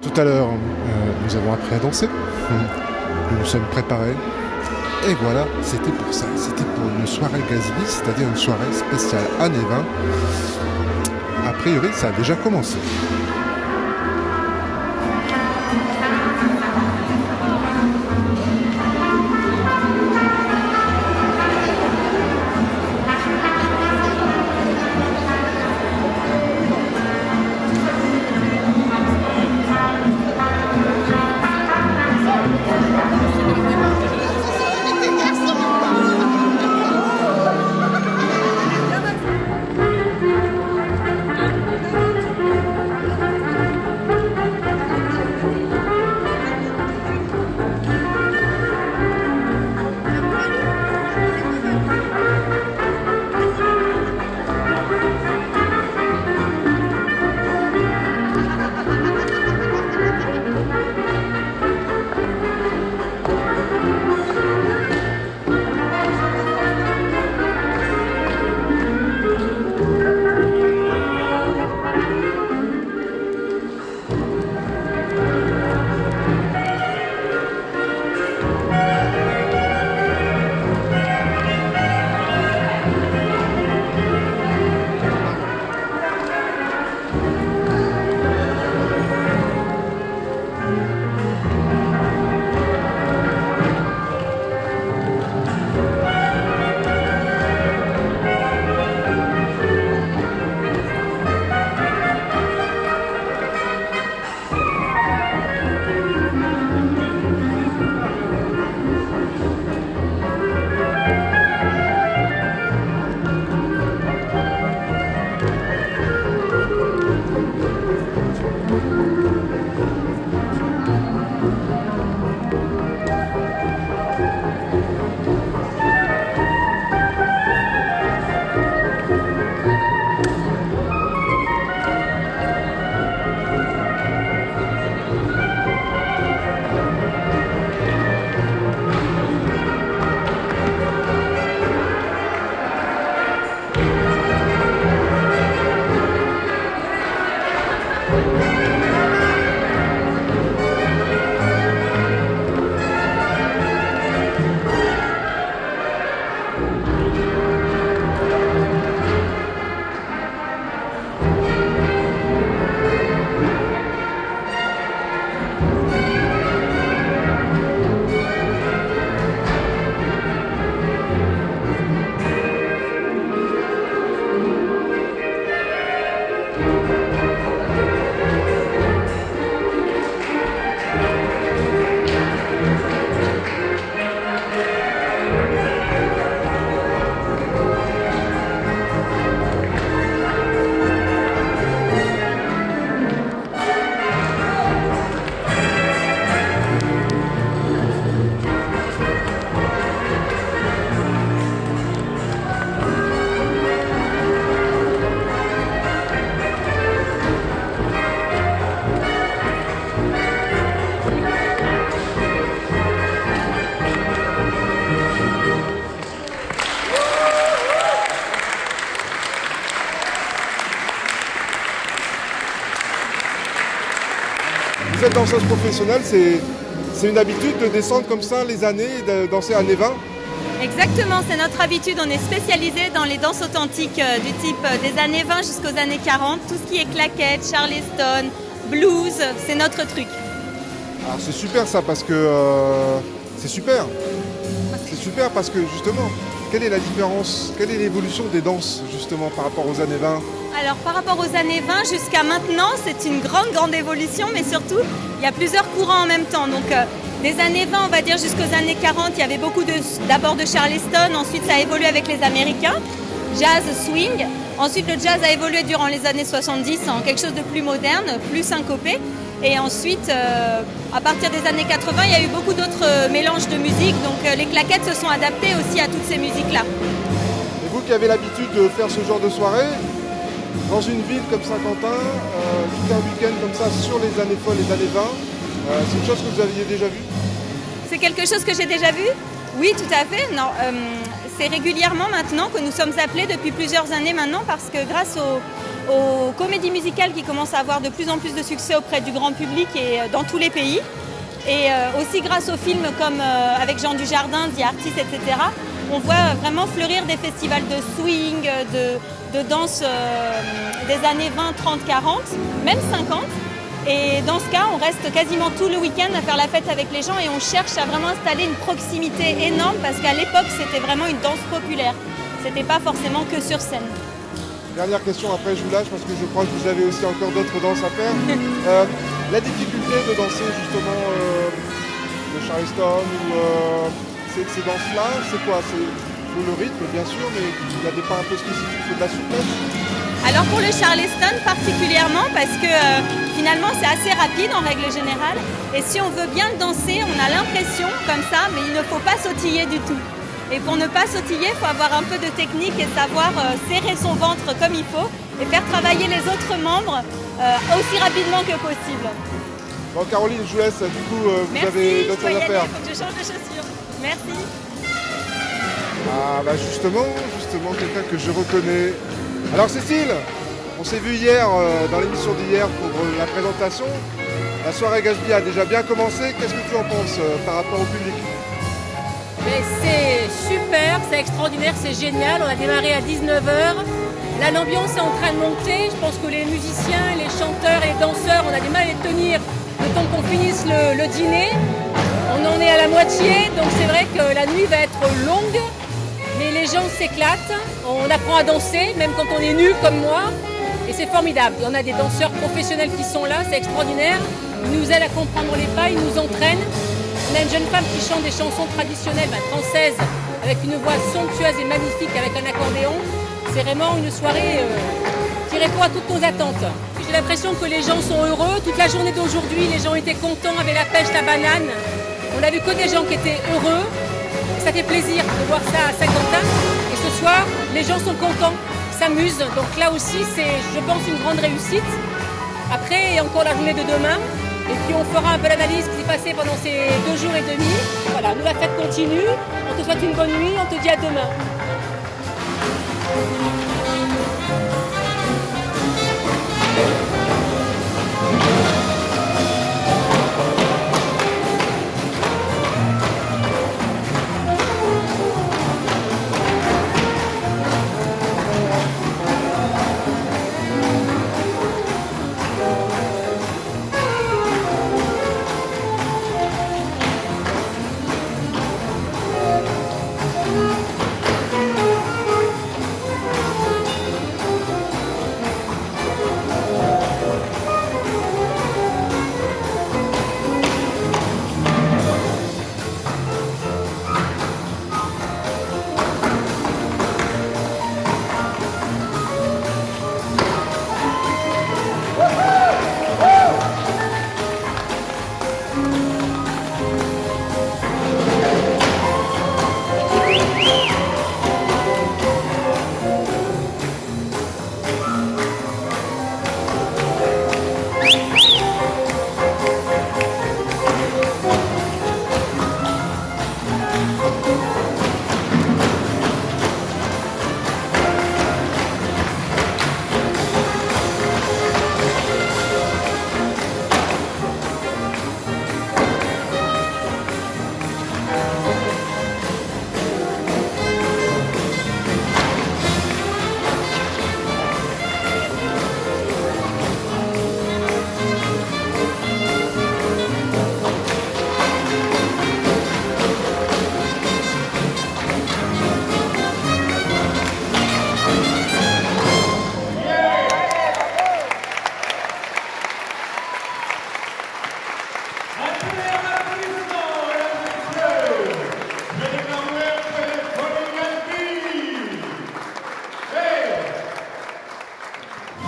Tout à l'heure, nous avons appris à danser. Nous nous sommes préparés. Et voilà, c'était pour ça. C'était pour une soirée Gatsby, c'est-à-dire une soirée spéciale années 20. A priori, ça a déjà commencé. Vous êtes danseuse professionnelle, c'est une habitude de descendre comme ça les années, de danser années 20? Exactement, c'est notre habitude. On est spécialisé dans les danses authentiques du type des années 20 jusqu'aux années 40. Tout ce qui est claquettes, charleston, blues, c'est notre truc. Alors c'est super ça parce que c'est super. C'est super parce que justement, quelle est la différence, quelle est l'évolution des danses justement par rapport aux années 20? Alors par rapport aux années 20 jusqu'à maintenant, c'est une grande évolution, mais surtout, il y a plusieurs courants en même temps. Donc des années 20, on va dire jusqu'aux années 40, il y avait beaucoup d'abord de charleston, ensuite ça a évolué avec les Américains, jazz, swing. Ensuite le jazz a évolué durant les années 70 en quelque chose de plus moderne, plus syncopé. Et ensuite, à partir des années 80, il y a eu beaucoup d'autres mélanges de musique, donc les claquettes se sont adaptées aussi à toutes ces musiques-là. Et vous qui avez l'habitude de faire ce genre de soirée, dans une ville comme Saint-Quentin, tout un week-end comme ça sur les années folles, les années 20, c'est une chose que vous aviez déjà vue? C'est quelque chose que j'ai déjà vu? Oui, tout à fait. Non, c'est régulièrement maintenant que nous sommes appelés depuis plusieurs années maintenant parce que grâce aux comédies musicales qui commencent à avoir de plus en plus de succès auprès du grand public et dans tous les pays. Et aussi grâce aux films comme avec Jean Dujardin, The Artist, etc., on voit vraiment fleurir des festivals de swing, de danse des années 20, 30, 40, même 50. Et dans ce cas, on reste quasiment tout le week-end à faire la fête avec les gens et on cherche à vraiment installer une proximité énorme parce qu'à l'époque, c'était vraiment une danse populaire. C'était pas forcément que sur scène. Dernière question, après je vous lâche parce que je crois que vous avez aussi encore d'autres danses à faire. La difficulté de danser justement le Charleston ou ces danses-là, c'est quoi? C'est le rythme bien sûr, mais il y a des pas un peu spécifiques, il faut de la souplesse. Alors pour le Charleston particulièrement parce que finalement c'est assez rapide en règle générale et si on veut bien le danser, on a l'impression comme ça, mais il ne faut pas sautiller du tout. Et pour ne pas sautiller, il faut avoir un peu de technique et savoir serrer son ventre comme il faut et faire travailler les autres membres aussi rapidement que possible. Bon Caroline, je vous laisse, du coup vous avez d'autres choses à faire. Il faut que je change de chaussures. Merci. Ah bah justement quelqu'un que je reconnais. Alors Cécile, on s'est vu hier dans l'émission d'hier pour la présentation. La soirée Gatsby a déjà bien commencé. Qu'est-ce que tu en penses par rapport au public? Mais c'est super, c'est extraordinaire, c'est génial. On a démarré à 19h. Là, l'ambiance est en train de monter. Je pense que les musiciens, les chanteurs et les danseurs, on a du mal à les tenir le temps qu'on finisse le dîner. On en est à la moitié, donc c'est vrai que la nuit va être longue. Mais les gens s'éclatent, on apprend à danser, même quand on est nul comme moi. Et c'est formidable. Il y en a des danseurs professionnels qui sont là, c'est extraordinaire. Ils nous aident à comprendre les pas, ils nous entraînent. On a une jeune femme qui chante des chansons traditionnelles françaises avec une voix somptueuse et magnifique avec un accordéon. C'est vraiment une soirée qui répond à toutes nos attentes. J'ai l'impression que les gens sont heureux. Toute la journée d'aujourd'hui, les gens étaient contents avec la pêche à banane. On a vu que des gens qui étaient heureux. Ça fait plaisir de voir ça à Saint-Quentin. Et ce soir, les gens sont contents, s'amusent. Donc là aussi, c'est, je pense, une grande réussite. Après, il y a encore la journée de demain. Et puis on fera un peu l'analyse qui s'est passée pendant ces 2 jours et demi. Voilà, nous la fête continue. On te souhaite une bonne nuit, on te dit à demain.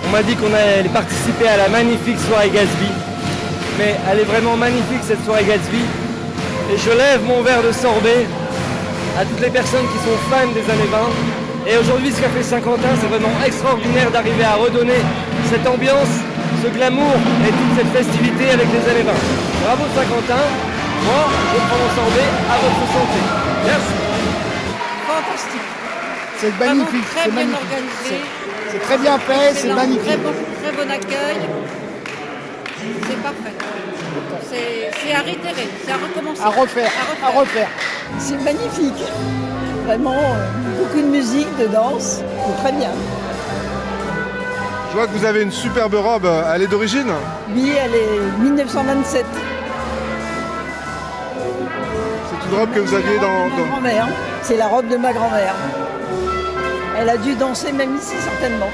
On m'a dit qu'on allait participer à la magnifique soirée Gatsby. Mais elle est vraiment magnifique cette soirée Gatsby. Et je lève mon verre de sorbet à toutes les personnes qui sont fans des années 20. Et aujourd'hui, ce qu'a fait Saint-Quentin, c'est vraiment extraordinaire d'arriver à redonner cette ambiance, ce glamour et toute cette festivité avec les années 20. Bravo Saint-Quentin. Moi, je prends mon sorbet à votre santé. Merci. Fantastique. C'est magnifique. Vraiment très c'est bien magnifique. organisé. C'est très bien fait, c'est Excellent, magnifique. très bon accueil. C'est parfait. C'est à réitérer, c'est à recommencer. À refaire, à refaire. C'est magnifique. Vraiment, beaucoup de musique, de danse. C'est très bien. Je vois que vous avez une superbe robe. Elle est d'origine? Oui, elle est 1927. C'est une robe que vous aviez Ma grand-mère. C'est la robe de ma grand-mère. Elle a dû danser même ici, certainement.